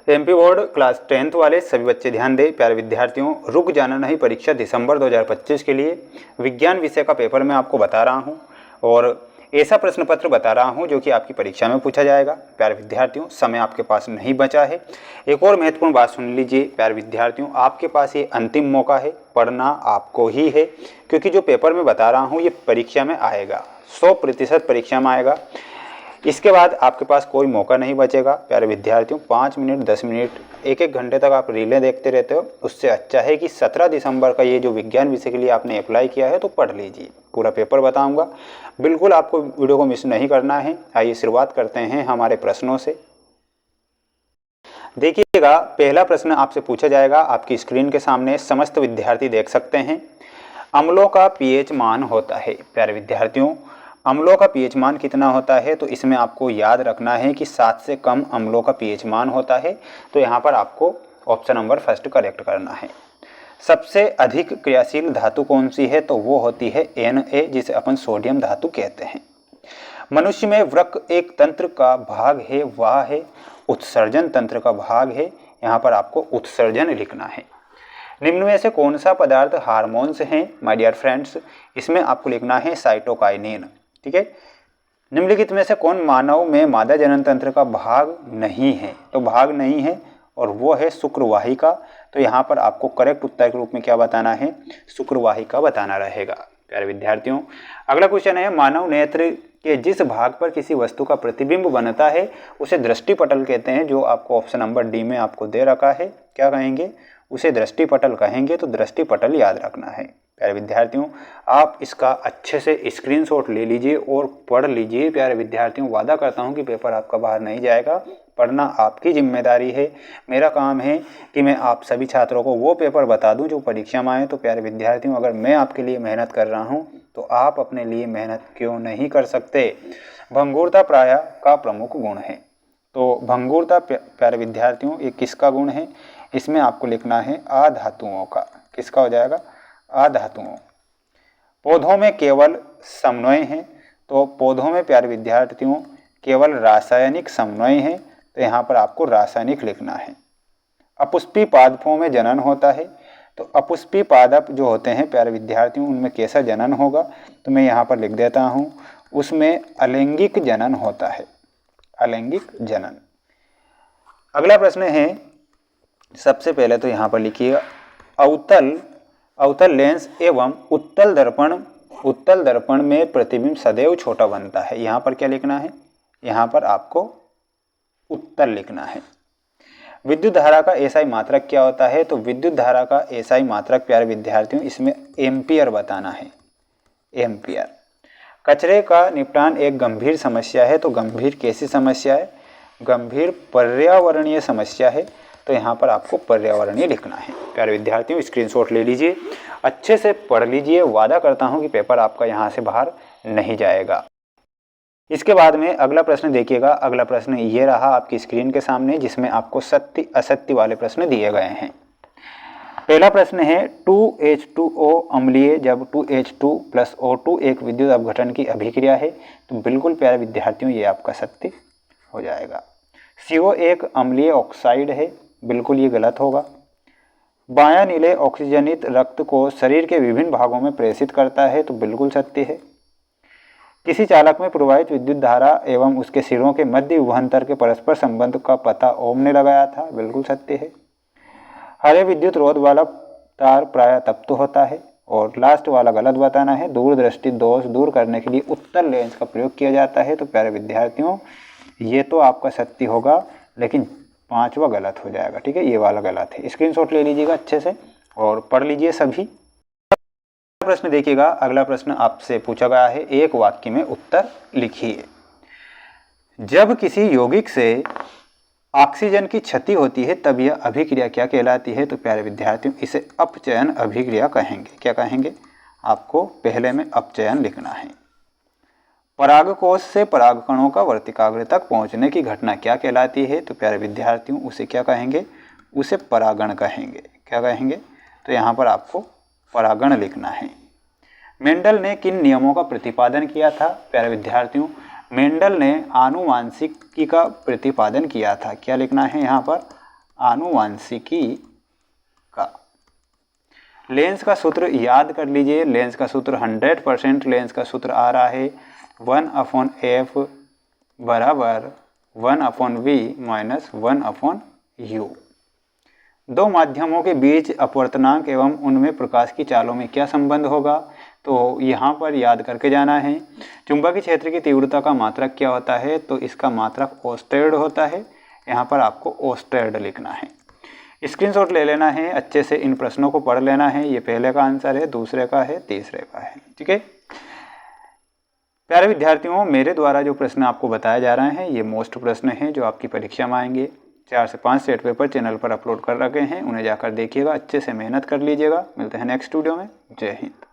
MP board class 10th वाले सभी बच्चे ध्यान दें। प्यारे विद्यार्थियों, रुक जाना नहीं परीक्षा दिसंबर 2025 के लिए विज्ञान विषय का पेपर मैं आपको बता रहा हूं और ऐसा प्रश्न पत्र बता रहा हूं जो कि आपकी परीक्षा में पूछा जाएगा। प्यारे विद्यार्थियों, समय आपके पास नहीं बचा है। एक और महत्वपूर्ण बात सुन लीजिए प्यारे विद्यार्थियों, आपके पास ये अंतिम मौका है, पढ़ना आपको ही है, क्योंकि जो पेपर मैं बता रहा हूँ ये परीक्षा में आएगा, 100% परीक्षा में आएगा। इसके बाद आपके पास कोई मौका नहीं बचेगा। प्यारे विद्यार्थियों, 5 मिनट 10 मिनट 1-1 घंटे तक आप रीलें देखते रहते हो, उससे अच्छा है कि 17 दिसंबर का ये जो विज्ञान विषय के लिए आपने अप्लाई किया है तो पढ़ लीजिए। पूरा पेपर बताऊंगा, बिल्कुल आपको वीडियो को मिस नहीं करना है। आइए शुरुआत करते हैं हमारे प्रश्नों से। देखिएगा, पहला प्रश्न आपसे पूछा जाएगा, आपकी स्क्रीन के सामने समस्त विद्यार्थी देख सकते हैं। अम्लों का पीएच मान होता है। प्यारे विद्यार्थियों, अम्लों का पीएच मान कितना होता है तो इसमें आपको याद रखना है कि 7 से कम अम्लों का पीएच मान होता है। तो यहाँ पर आपको ऑप्शन नंबर फर्स्ट करेक्ट करना है। सबसे अधिक क्रियाशील धातु कौन सी है तो वो होती है Na, जिसे अपन सोडियम धातु कहते हैं। मनुष्य में वृक्क एक तंत्र का भाग है, वह है उत्सर्जन तंत्र का भाग है। यहाँ पर आपको उत्सर्जन लिखना है। निम्न में से कौन सा पदार्थ हार्मोन्स हैं माय डियर फ्रेंड्स, इसमें आपको लिखना है साइटोकाइनिन। ठीक है। निम्नलिखित में से कौन मानव में मादा जनन तंत्र का भाग नहीं है तो भाग नहीं है और वो है शुक्रवाहिका। तो यहाँ पर आपको करेक्ट उत्तर के रूप में क्या बताना है, शुक्रवाहिका बताना रहेगा। प्यारे विद्यार्थियों, अगला क्वेश्चन है, मानव नेत्र के जिस भाग पर किसी वस्तु का प्रतिबिंब बनता है उसे दृष्टिपटल कहते हैं। जो आपको ऑप्शन नंबर डी में आपको दे रखा है, क्या कहेंगे, उसे दृष्टिपटल कहेंगे। तो दृष्टिपटल याद रखना है। प्यारे विद्यार्थियों, आप इसका अच्छे से स्क्रीनशॉट ले लीजिए और पढ़ लीजिए। प्यारे विद्यार्थियों, वादा करता हूं कि पेपर आपका बाहर नहीं जाएगा। पढ़ना आपकी जिम्मेदारी है। मेरा काम है कि मैं आप सभी छात्रों को वो पेपर बता दूं जो परीक्षा में आए। तो प्यारे विद्यार्थियों, अगर मैं आपके लिए मेहनत कर रहा हूं तो आप अपने लिए मेहनत क्यों नहीं कर सकते। भंगुरता प्राय का प्रमुख गुण है। तो भंगुरता प्यारे विद्यार्थियों ये किसका गुण है, इसमें आपको लिखना है अधातुओं का। किसका हो जाएगा, अधातुओं। पौधों में केवल समन्वय है। तो पौधों में प्यारे विद्यार्थियों केवल रासायनिक समन्वय है। तो यहाँ पर आपको रासायनिक लिखना है। अपुष्पी पादपों में जनन होता है। तो अपुष्पी पादप जो होते हैं प्यारे विद्यार्थियों उनमें कैसा जनन होगा तो मैं यहाँ पर लिख देता हूँ, उसमें अलैंगिक जनन होता है, अलैंगिक जनन। अगला प्रश्न है, सबसे पहले तो यहाँ पर लिखिएगा, अवतल लेंस एवं उत्तल दर्पण में प्रतिबिंब सदैव छोटा बनता है। यहाँ पर क्या लिखना है, यहाँ पर आपको उत्तल लिखना है। विद्युत धारा का एसआई मात्रक क्या होता है तो विद्युत धारा का एसआई मात्रक प्यारे विद्यार्थियों इसमें एम्पियर बताना है, एम्पियर। कचरे का निपटान एक गंभीर समस्या है। तो गंभीर कैसी समस्या है, गंभीर पर्यावरणीय समस्या है। तो यहाँ पर आपको पर्यावरणीय लिखना है। प्यारे विद्यार्थियों, स्क्रीनशॉट ले लीजिए, अच्छे से पढ़ लीजिए। वादा करता हूँ कि पेपर आपका यहाँ से बाहर नहीं जाएगा। इसके बाद में अगला प्रश्न देखिएगा। अगला प्रश्न ये रहा आपकी स्क्रीन के सामने, जिसमें आपको सत्य असत्य वाले प्रश्न दिए गए हैं। पहला प्रश्न है, 2H2O अम्लीय जब 2H2 + O2 एक विद्युत अपघटन की अभिक्रिया है। तो बिल्कुल प्यारे विद्यार्थियों ये आपका सत्य हो जाएगा। CO एक अम्लीय ऑक्साइड है, बिल्कुल ये गलत होगा। बायां नीले ऑक्सीजनित रक्त को शरीर के विभिन्न भागों में प्रेषित करता है। तो बिल्कुल सत्य है। किसी चालक में प्रवाहित विद्युत धारा एवं उसके सिरों के मध्य विभवांतर के परस्पर संबंध का पता ओम ने लगाया था, बिल्कुल सत्य है। हरे विद्युत रोध वाला तार प्राय तप्त होता है। और लास्ट वाला गलत बताना है, दूरदृष्टि दोष दूर करने के लिए उत्तल लेंस का प्रयोग किया जाता है। तो प्यारे विद्यार्थियों ये तो आपका सत्य होगा, लेकिन 5वां गलत हो जाएगा। ठीक है, ये वाला गलत है। स्क्रीनशॉट ले लीजिएगा अच्छे से और पढ़ लीजिए सभी। प्रश्न देखिएगा। अगला प्रश्न आपसे पूछा गया है, एक वाक्य में उत्तर लिखिए। जब किसी यौगिक से ऑक्सीजन की क्षति होती है तब यह अभिक्रिया क्या कहलाती है तो प्यारे विद्यार्थियों इसे अपचयन अभिक्रिया कहेंगे। क्या कहेंगे, आपको पहले में अपचयन लिखना है। परागकोश से परागकणों का वर्तिकाग्र तक पहुंचने की घटना क्या कहलाती है तो प्यारे विद्यार्थियों उसे क्या कहेंगे, उसे परागण कहेंगे। क्या कहेंगे, तो यहाँ पर आपको परागण लिखना है। मेंडल ने किन नियमों का प्रतिपादन किया था प्यारे विद्यार्थियों, मेंडल ने आनुवांशिकी का प्रतिपादन किया था। क्या लिखना है यहाँ पर, आनुवांशिकी का। लेंस का सूत्र याद कर लीजिए, लेंस का सूत्र 100% लेंस का सूत्र आ रहा है 1/f बराबर 1/v माइनस 1/u। दो माध्यमों के बीच अपवर्तनांक एवं उनमें प्रकाश की चालों में क्या संबंध होगा, तो यहाँ पर याद करके जाना है। चुंबकीय क्षेत्र की तीव्रता का मात्रक क्या होता है, तो इसका मात्रक ओस्टेड होता है। यहाँ पर आपको ओस्टेड लिखना है। स्क्रीनशॉट ले लेना है, अच्छे से इन प्रश्नों को पढ़ लेना है। ये पहले का आंसर है, दूसरे का है, तीसरे का है। ठीक है प्यारे विद्यार्थियों, मेरे द्वारा जो प्रश्न आपको बताए जा रहे हैं ये मोस्ट प्रश्न हैं जो आपकी परीक्षा में आएंगे। 4 से 5 सेट पेपर चैनल पर अपलोड कर रखे हैं, उन्हें जाकर देखिएगा, अच्छे से मेहनत कर लीजिएगा। मिलते हैं नेक्स्ट वीडियो में। जय हिंद।